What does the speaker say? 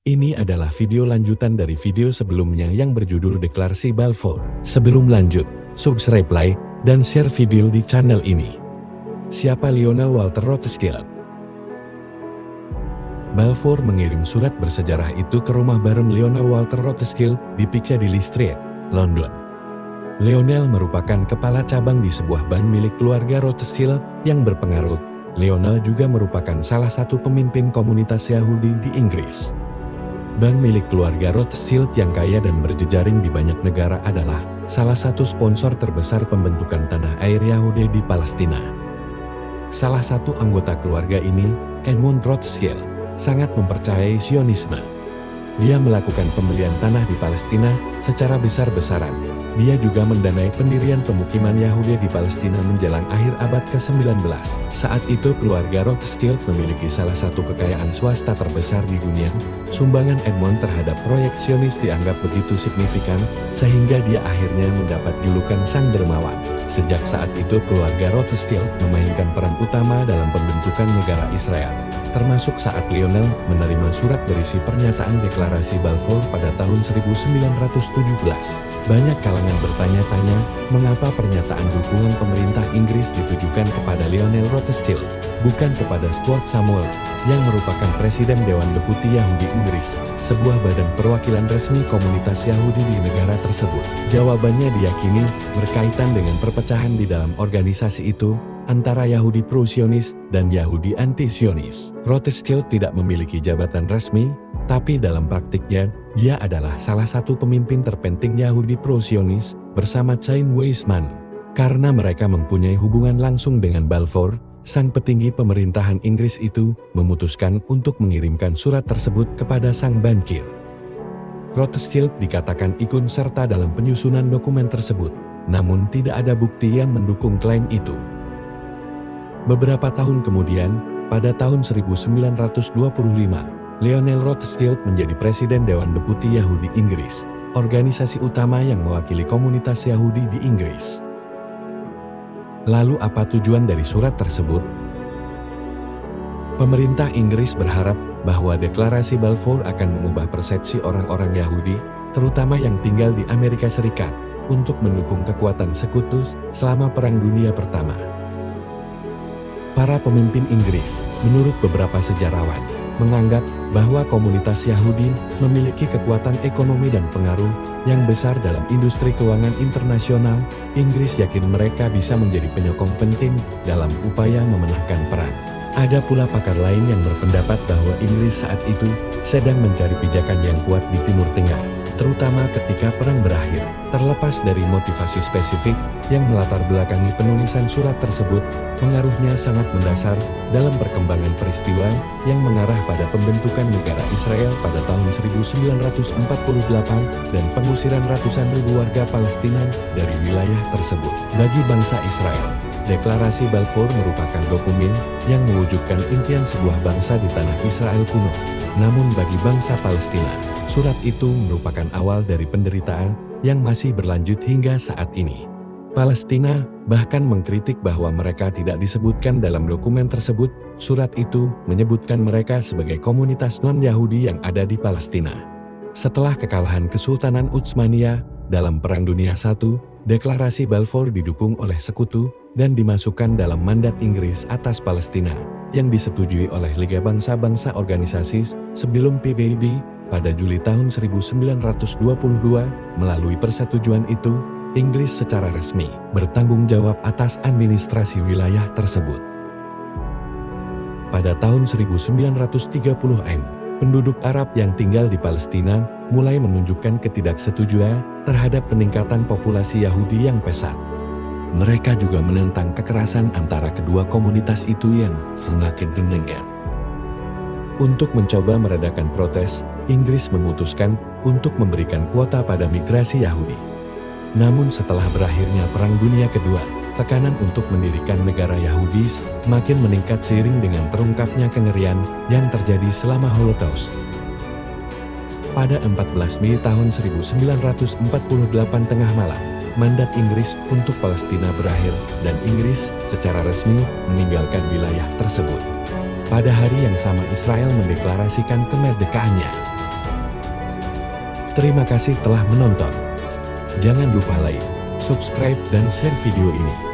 Ini adalah video lanjutan dari video sebelumnya yang berjudul Deklarasi Balfour. Sebelum lanjut, subscribe, like, dan share video di channel ini. Siapa Lionel Walter Rothschild? Balfour mengirim surat bersejarah itu ke rumah bareng Lionel Walter Rothschild di Piccadilly Street, London. Lionel merupakan kepala cabang di sebuah bank milik keluarga Rothschild yang berpengaruh. Lionel juga merupakan salah satu pemimpin komunitas Yahudi di Inggris. Bank milik keluarga Rothschild yang kaya dan berjejaring di banyak negara adalah salah satu sponsor terbesar pembentukan tanah air Yahudi di Palestina. Salah satu anggota keluarga ini, Edmund Rothschild, sangat mempercayai Zionisme. Dia melakukan pembelian tanah di Palestina secara besar-besaran. Dia juga mendanai pendirian pemukiman Yahudi di Palestina menjelang akhir abad ke-19. Saat itu keluarga Rothschild memiliki salah satu kekayaan swasta terbesar di dunia. Sumbangan Edmund terhadap proyek Zionis dianggap begitu signifikan, sehingga dia akhirnya mendapat julukan Sang Dermawan. Sejak saat itu keluarga Rothschild memainkan peran utama dalam pembentukan negara Israel. Termasuk saat Lionel menerima surat berisi pernyataan deklarasi Balfour pada tahun 1917. Banyak kalangan bertanya-tanya, mengapa pernyataan dukungan pemerintah Inggris ditujukan kepada Lionel Rothschild, bukan kepada Stuart Samuel, yang merupakan Presiden Dewan Deputi Yahudi Inggris, sebuah badan perwakilan resmi komunitas Yahudi di negara tersebut. Jawabannya diyakini berkaitan dengan perpecahan di dalam organisasi itu, antara Yahudi pro-Zionis dan Yahudi anti-Zionis. Rothschild tidak memiliki jabatan resmi, tapi dalam praktiknya, dia adalah salah satu pemimpin terpenting Yahudi pro-Zionis bersama Chaim Weizmann. Karena mereka mempunyai hubungan langsung dengan Balfour, sang petinggi pemerintahan Inggris itu memutuskan untuk mengirimkan surat tersebut kepada sang bankir. Rothschild dikatakan ikut serta dalam penyusunan dokumen tersebut, namun tidak ada bukti yang mendukung klaim itu. Beberapa tahun kemudian, pada tahun 1925, Lionel Rothschild menjadi Presiden Dewan Deputi Yahudi Inggris, organisasi utama yang mewakili komunitas Yahudi di Inggris. Lalu apa tujuan dari surat tersebut? Pemerintah Inggris berharap bahwa deklarasi Balfour akan mengubah persepsi orang-orang Yahudi, terutama yang tinggal di Amerika Serikat, untuk mendukung kekuatan sekutu selama Perang Dunia Pertama. Para pemimpin Inggris, menurut beberapa sejarawan, menganggap bahwa komunitas Yahudi memiliki kekuatan ekonomi dan pengaruh yang besar dalam industri keuangan internasional. Inggris yakin mereka bisa menjadi penyokong penting dalam upaya memenangkan perang. Ada pula pakar lain yang berpendapat bahwa Inggris saat itu sedang mencari pijakan yang kuat di Timur Tengah, terutama ketika perang berakhir. Terlepas dari motivasi spesifik yang melatar belakangi penulisan surat tersebut, pengaruhnya sangat mendasar dalam perkembangan peristiwa yang mengarah pada pembentukan negara Israel pada tahun 1948 dan pengusiran ratusan ribu warga Palestina dari wilayah tersebut. Bagi bangsa Israel, deklarasi Balfour merupakan dokumen yang mewujudkan impian sebuah bangsa di tanah Israel kuno. Namun bagi bangsa Palestina, surat itu merupakan awal dari penderitaan yang masih berlanjut hingga saat ini. Palestina bahkan mengkritik bahwa mereka tidak disebutkan dalam dokumen tersebut. Surat itu menyebutkan mereka sebagai komunitas non-Yahudi yang ada di Palestina. Setelah kekalahan Kesultanan Utsmaniyah dalam Perang Dunia I, deklarasi Balfour didukung oleh sekutu dan dimasukkan dalam mandat Inggris atas Palestina, yang disetujui oleh Liga Bangsa-Bangsa organisasi sebelum PBB pada Juli tahun 1922. Melalui persetujuan itu, Inggris secara resmi bertanggung jawab atas administrasi wilayah tersebut. Pada tahun 1930-an, penduduk Arab yang tinggal di Palestina mulai menunjukkan ketidaksetujuan terhadap peningkatan populasi Yahudi yang pesat. Mereka juga menentang kekerasan antara kedua komunitas itu yang semakin meningkat. Untuk mencoba meredakan protes, Inggris memutuskan untuk memberikan kuota pada migrasi Yahudi. Namun setelah berakhirnya Perang Dunia Kedua, tekanan untuk mendirikan negara Yahudi makin meningkat seiring dengan terungkapnya kengerian yang terjadi selama Holocaust. Pada 14 Mei tahun 1948 tengah malam, mandat Inggris untuk Palestina berakhir dan Inggris secara resmi meninggalkan wilayah tersebut. Pada hari yang sama Israel mendeklarasikan kemerdekaannya. Terima kasih telah menonton. Jangan lupa like, subscribe dan share video ini.